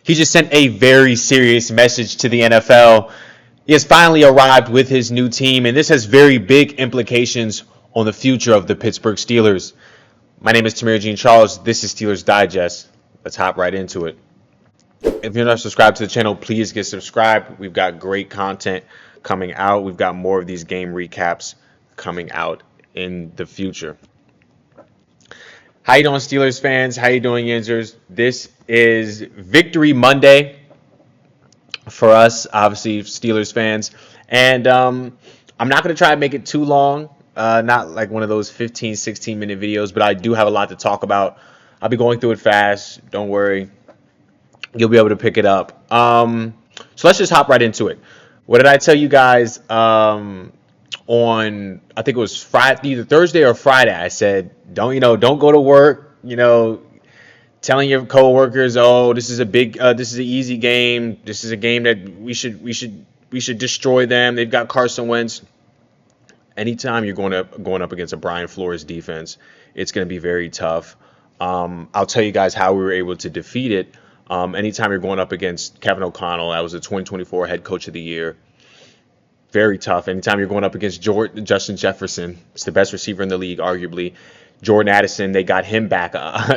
He just sent a very serious message to the NFL. He has finally arrived with his new team, and this has very big implications on the future of the Pittsburgh Steelers. My name is Tamir Jean-Charles. This is Steelers Digest. Let's hop right into it. If you're not subscribed to the channel, please get subscribed. We've got great content coming out. We've got more of these game recaps coming out in the future. How you doing, Steelers fans? How you doing, Yinzers? This is Victory Monday for us, obviously, Steelers fans. And I'm not going to try to make it too long, not like one of those 15, 16-minute videos, but I do have a lot to talk about. I'll be going through it fast. Don't worry. You'll be able to pick it up. So let's just hop right into it. What did I tell you guys on, I think it was Friday, either Thursday or Friday? I said, don't go to work, telling your coworkers, oh, this is an easy game. This is a game that we should destroy them. They've got Carson Wentz. Anytime you're going up against a Brian Flores defense, it's going to be very tough. I'll tell you guys how we were able to defeat it. Anytime you're going up against Kevin O'Connell, that was the 2024 head coach of the year. Very tough. Anytime you're going up against Justin Jefferson, it's the best receiver in the league, arguably. Jordan Addison, they got him back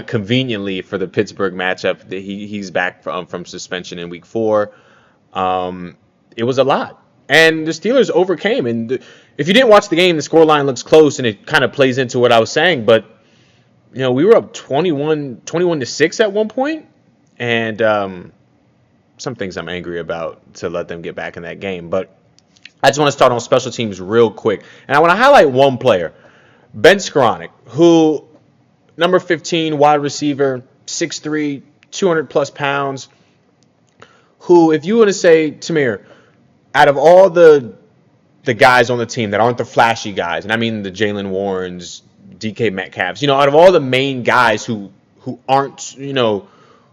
conveniently for the Pittsburgh matchup. He's back from suspension in week 4. It was a lot. And the Steelers overcame. And if you didn't watch the game, the scoreline looks close, and it kind of plays into what I was saying. But, we were up 21-6 at one point. And some things I'm angry about to let them get back in that game. But I just want to start on special teams real quick. And I want to highlight one player, Ben Skoranek, who, number 15, wide receiver, 6'3", 200-plus pounds, who, if you want to say, Tamir, out of all the guys on the team that aren't the flashy guys, and I mean the Jaylen Warrens, DK Metcalfs, out of all the main guys who aren't,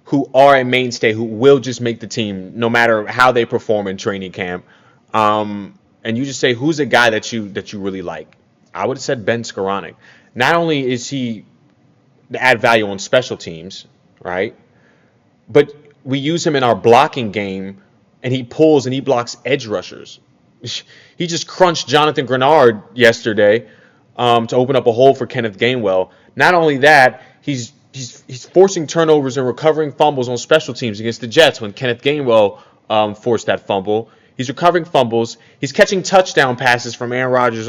who are a mainstay, who will just make the team no matter how they perform in training camp, and you just say, who's a guy that you really like? I would have said Ben Skoranek. Not only is he to add value on special teams, right, but we use him in our blocking game, and he pulls and he blocks edge rushers. He just crunched Jonathan Grenard yesterday to open up a hole for Kenneth Gainwell. Not only that, he's forcing turnovers and recovering fumbles on special teams against the Jets when Kenneth Gainwell forced that fumble. He's recovering fumbles. He's catching touchdown passes from Aaron Rodgers,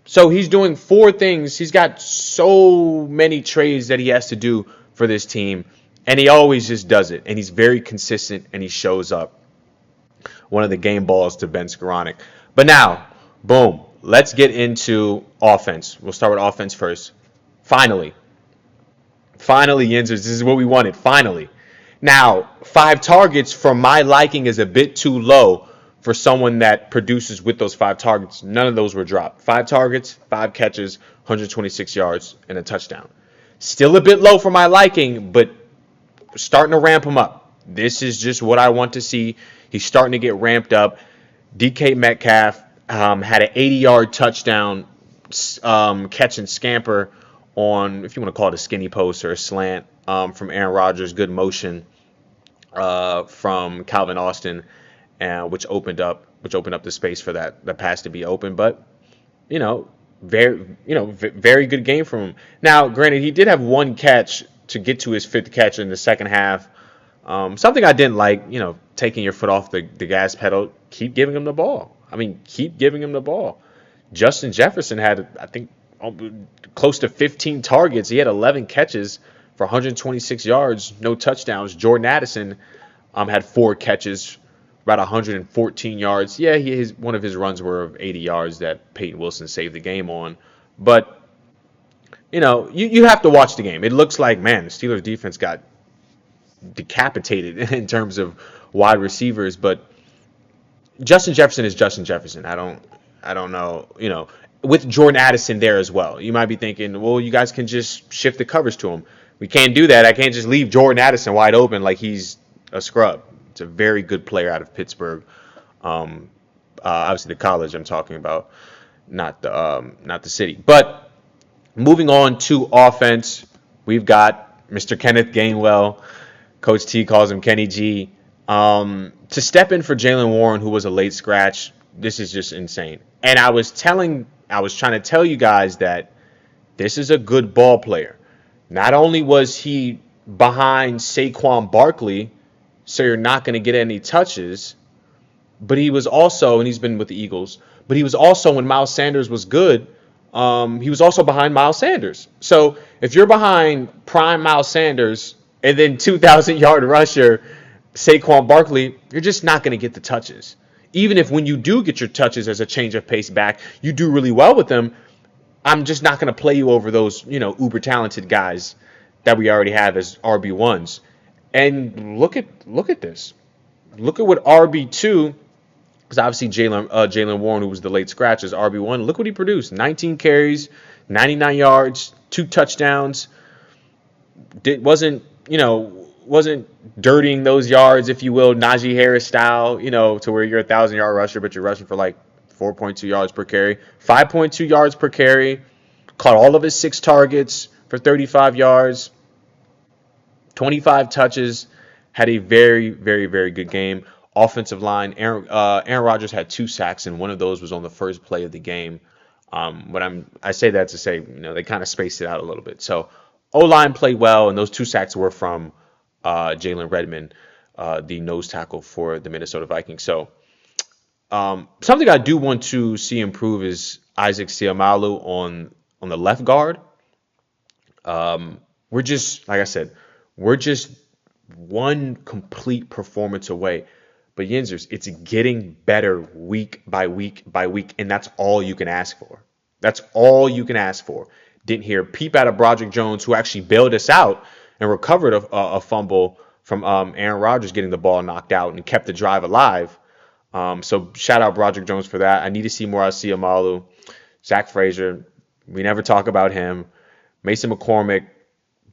So he's doing 4 things. He's got so many trades that he has to do for this team, and he always just does it. And he's very consistent, and he shows up. One of the game balls to Ben Skoranek. But now, boom, let's get into offense. We'll start with offense first. Finally, Yinzers, this is what we wanted. Finally. Now, 5 targets for my liking is a bit too low for someone that produces with those 5 targets. None of those were dropped. 5 targets, 5 catches, 126 yards, and a touchdown. Still a bit low for my liking, but starting to ramp him up. This is just what I want to see. He's starting to get ramped up. DK Metcalf had an 80-yard touchdown catch and scamper on, if you want to call it a skinny post or a slant, from Aaron Rodgers. Good motion from Calvin Austin, which opened up the space for the pass to be open. But very good game from him. Now, granted, he did have 1 catch to get to his 5th catch in the second half. Something I didn't like, taking your foot off the gas pedal. Keep giving him the ball. Keep giving him the ball. Justin Jefferson had, I think, close to 15 targets. He had 11 catches for 126 yards, no touchdowns. Jordan Addison had 4 catches, about 114 yards. Yeah, one of his runs were of 80 yards that Peyton Wilson saved the game on. But, you have to watch the game. It looks like, man, the Steelers defense got decapitated in terms of wide receivers. But Justin Jefferson is Justin Jefferson. I don't know, with Jordan Addison there as well. You might be thinking, well, you guys can just shift the coverage to him. We can't do that. I can't just leave Jordan Addison wide open like he's a scrub. It's a very good player out of Pittsburgh. Obviously the college I'm talking about, not the city. But moving on to offense, we've got Mr. Kenneth Gainwell. Coach T calls him Kenny G. To step in for Jaylen Warren, who was a late scratch, this is just insane. And I was trying to tell you guys that this is a good ball player. Not only was he behind Saquon Barkley, so you're not going to get any touches, but he was also, and he's been with the Eagles, but he was also, when Miles Sanders was good, he was also behind Miles Sanders. So if you're behind prime Miles Sanders and then 2,000-yard rusher Saquon Barkley, you're just not going to get the touches. Even if when you do get your touches as a change of pace back, you do really well with them, I'm just not going to play you over those, uber talented guys that we already have as RB1s. And look at this. Look at what RB2, because obviously Jaylen Warren, who was the late scratch, is RB1. Look what he produced: 19 carries, 99 yards, 2 touchdowns. Wasn't dirtying those yards, if you will, Najee Harris style, to where you're a 1,000-yard rusher, but you're rushing for like 4.2 yards per carry, 5.2 yards per carry, caught all of his 6 targets for 35 yards, 25 touches, had a very, very, very good game. Offensive line, Aaron Rodgers had 2 sacks, and one of those was on the first play of the game. But I say that to say, they kind of spaced it out a little bit. So O-line played well, and those 2 sacks were from Jalen Redmond, the nose tackle for the Minnesota Vikings. So something I do want to see improve is Isaac Seumalo on the left guard. We're just, like I said, we're just one complete performance away. But Yinzers, it's getting better week by week by week, and that's all you can ask for. That's all you can ask for. Didn't hear a peep out of Broderick Jones, who actually bailed us out and recovered a fumble from Aaron Rodgers getting the ball knocked out and kept the drive alive. So shout out Broderick Jones for that. I need to see more out of Seumalo. Zach Frazier, we never talk about him. Mason McCormick,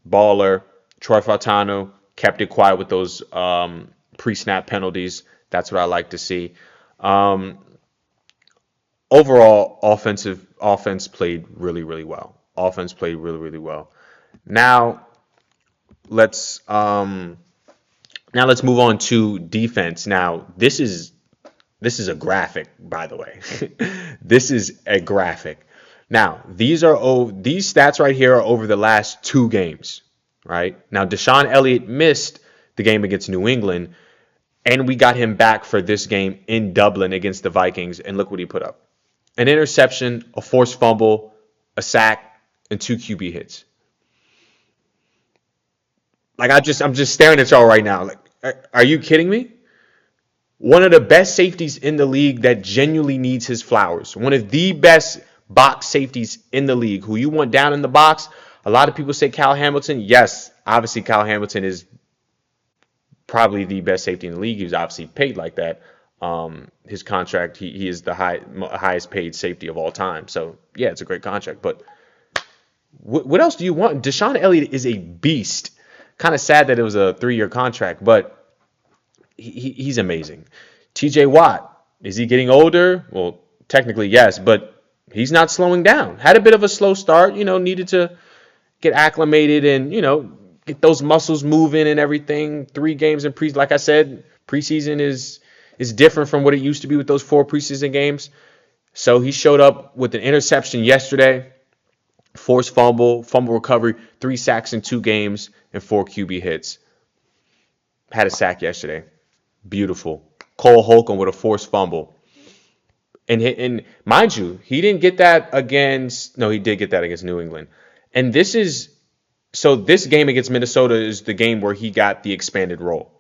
baller. Troy Fautanu kept it quiet with those pre-snap penalties. That's what I like to see. Overall, offense played really, really well. Offense played really, really well. Now let's move on to defense. Now this is a graphic, by the way. This is a graphic. Now these stats right here are over the last 2 games. Right now, Deshaun Elliott missed the game against New England, and we got him back for this game in Dublin against the Vikings. And look what he put up: an interception, a forced fumble, a sack, and 2 QB hits. Like I'm just staring at y'all right now. Like, are you kidding me? One of the best safeties in the league that genuinely needs his flowers. One of the best box safeties in the league, who you want down in the box. A lot of people say Kyle Hamilton. Yes, obviously Kyle Hamilton is probably the best safety in the league. He was obviously paid like that. His contract, he is the highest paid safety of all time. So, yeah, it's a great contract. But what else do you want? Deshaun Elliott is a beast. Kind of sad that it was a 3-year contract, but he's amazing. TJ Watt, is he getting older? Well, technically, yes, but he's not slowing down. Had a bit of a slow start, needed to get acclimated and, get those muscles moving and everything. 3 games in like I said, preseason is different from what it used to be with those 4 preseason games. So he showed up with an interception yesterday, forced fumble recovery, 3 sacks in 2 games, and 4 QB hits. Had a sack yesterday. Beautiful. Cole Holcomb with a forced fumble. And mind you, he didn't get that he did get that against New England. And this game against Minnesota is the game where he got the expanded role.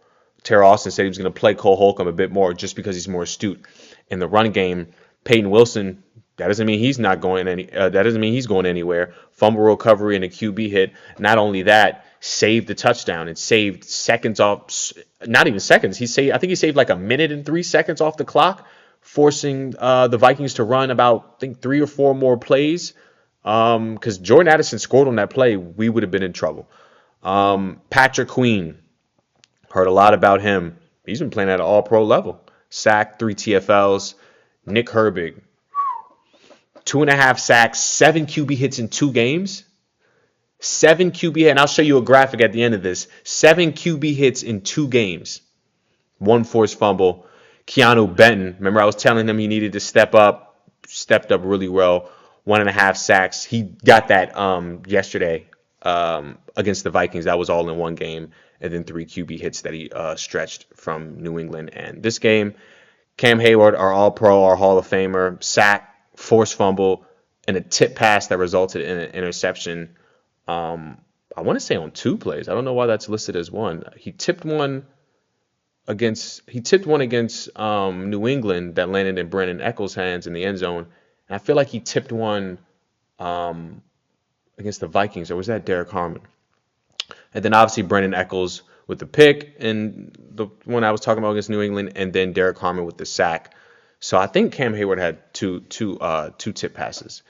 Tara Austin said he was going to play Cole Holcomb a bit more just because he's more astute. In the run game, Peyton Wilson, that doesn't mean he's going anywhere. Fumble recovery and a QB hit. Not only that, saved the touchdown and saved seconds off. Not even seconds. I think he saved like 1 minute and 3 seconds off the clock, forcing the Vikings to run about, I think, 3 or 4 more plays. Because Jordan Addison scored on that play, we would have been in trouble. Patrick Queen, heard a lot about him. He's been playing at an all-pro level. Sack, 3 TFLs. Nick Herbig, 2.5 sacks, 7 QB hits in 2 games. 7 QB hits, and I'll show you a graphic at the end of this. 7 QB hits in 2 games. 1 forced fumble. Keanu Benton, remember I was telling him he needed to step up. Stepped up really well. 1.5 sacks. He got that yesterday against the Vikings. That was all in one game. And then 3 QB hits that he stretched from New England. And this game, Cam Heyward, our All-Pro, our Hall of Famer, sack, forced fumble, and a tip pass that resulted in an interception. I want to say on 2 plays. I don't know why that's listed as 1. He tipped one against New England that landed in Brandon Echols' hands in the end zone. And I feel like he tipped one against the Vikings, or was that Derek Harmon? And then obviously Brandon Echols with the pick, and the one I was talking about against New England, and then Derek Harmon with the sack. So I think Cam Heyward had two tip passes.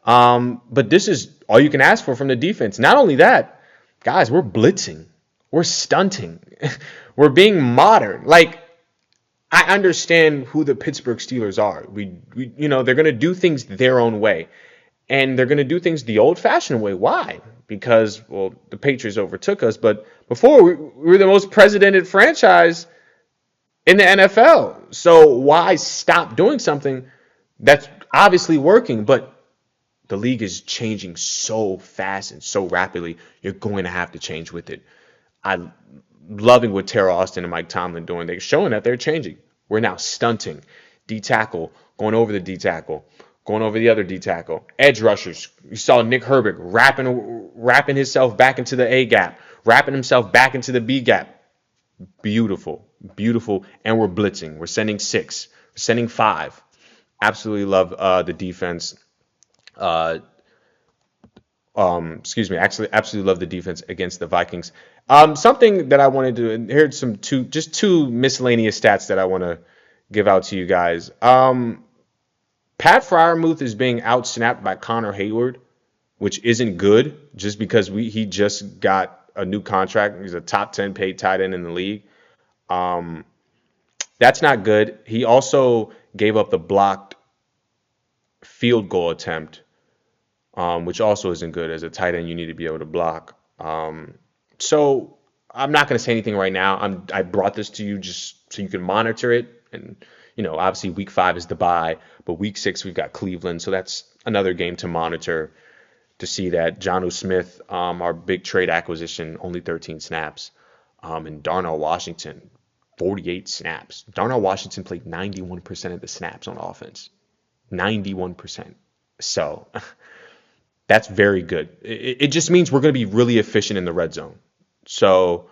But this is all you can ask for from the defense. Not only that, guys, we're blitzing. We're stunting. We're being modern. Like, I understand who the Pittsburgh Steelers are. We they're going to do things their own way. And they're going to do things the old-fashioned way. Why? Because, well, the Patriots overtook us. But before, we were the most precedented franchise in the NFL. So why stop doing something that's obviously working? But the league is changing so fast and so rapidly. You're going to have to change with it. I'm loving what Terrell Austin and Mike Tomlin doing. They're showing that they're changing. We're now stunting. D-tackle, going over the D-tackle, going over the other D-tackle. Edge rushers. You saw Nick Herbig wrapping himself back into the A-gap, wrapping himself back into the B-gap. Beautiful, beautiful. And we're blitzing. We're sending 6. We're sending 5. Absolutely love the defense. Absolutely love the defense against the Vikings. Something that I wanted to, and here's two miscellaneous stats that I want to give out to you guys. Pat Freiermuth is being outsnapped by Connor Heyward, which isn't good, just because he just got a new contract. He's a top 10 paid tight end in the league. That's not good. He also gave up the blocked field goal attempt, which also isn't good. As a tight end, you need to be able to block. So I'm not going to say anything right now. I brought this to you just so you can monitor it. And, obviously week 5 is the bye, but week 6 we've got Cleveland. So that's another game to monitor to see that. Jonnu Smith, our big trade acquisition, only 13 snaps. And Darnell Washington, 48 snaps. Darnell Washington played 91% of the snaps on offense. 91%. So that's very good. It just means we're going to be really efficient in the red zone. So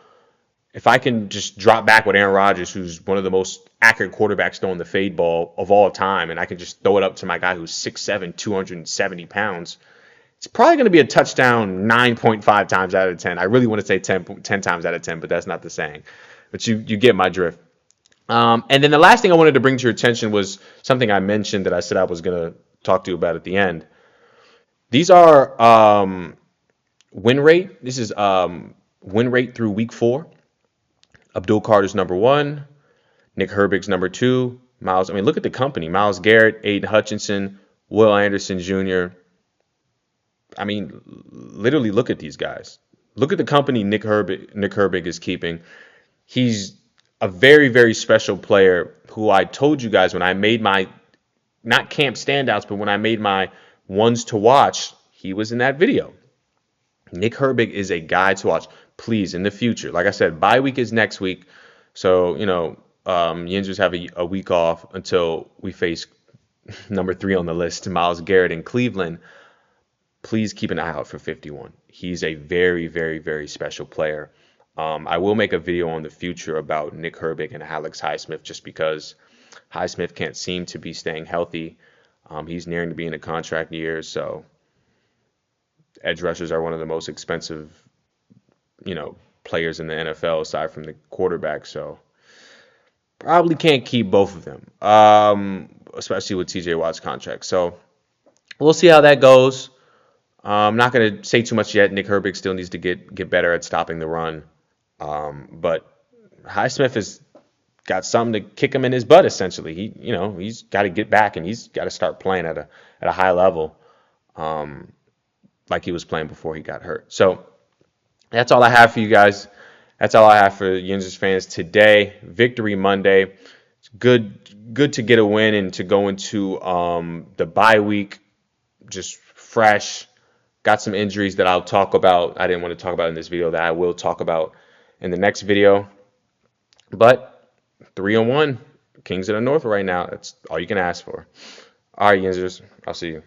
if I can just drop back with Aaron Rodgers, who's one of the most accurate quarterbacks throwing the fade ball of all time, and I can just throw it up to my guy who's 6'7", 270 pounds, it's probably going to be a touchdown 9.5 times out of 10. I really want to say 10 times out of 10, but that's not the saying. But you get my drift. And then the last thing I wanted to bring to your attention was something I mentioned that I said I was going to talk to you about at the end. These are win rate. This is win rate through week 4. Abdul Carter's number 1. Nick Herbig's number 2. Look at the company. Myles Garrett, Aiden Hutchinson, Will Anderson Jr. Literally look at these guys. Look at the company Nick Herbig is keeping. He's a very, very special player who I told you guys when I made my, not camp standouts, but when I made my ones to watch, he was in that video. Nick Herbig is a guy to watch. Please, in the future, like I said, bye week is next week. So, Yinzers have a week off until we face number 3 on the list, Myles Garrett in Cleveland. Please keep an eye out for 51. He's a very, very, very special player. I will make a video on the future about Nick Herbig and Alex Highsmith, just because Highsmith can't seem to be staying healthy. He's nearing to be in a contract year, so edge rushers are one of the most expensive, players in the NFL aside from the quarterback. So probably can't keep both of them, especially with TJ Watt's contract. So we'll see how that goes. I'm not going to say too much yet. Nick Herbig still needs to get better at stopping the run. But Highsmith has got something to kick him in his butt, essentially. He's got to get back, and he's got to start playing at a high level. like he was playing before he got hurt. So that's all I have for you guys. That's all I have for Yinzers fans today. Victory Monday. It's good to get a win and to go into the bye week just fresh. Got some injuries that I'll talk about. I didn't want to talk about in this video that I will talk about in the next video. But 3-1, Kings of the North right now. That's all you can ask for. All right, Yinzers. I'll see you.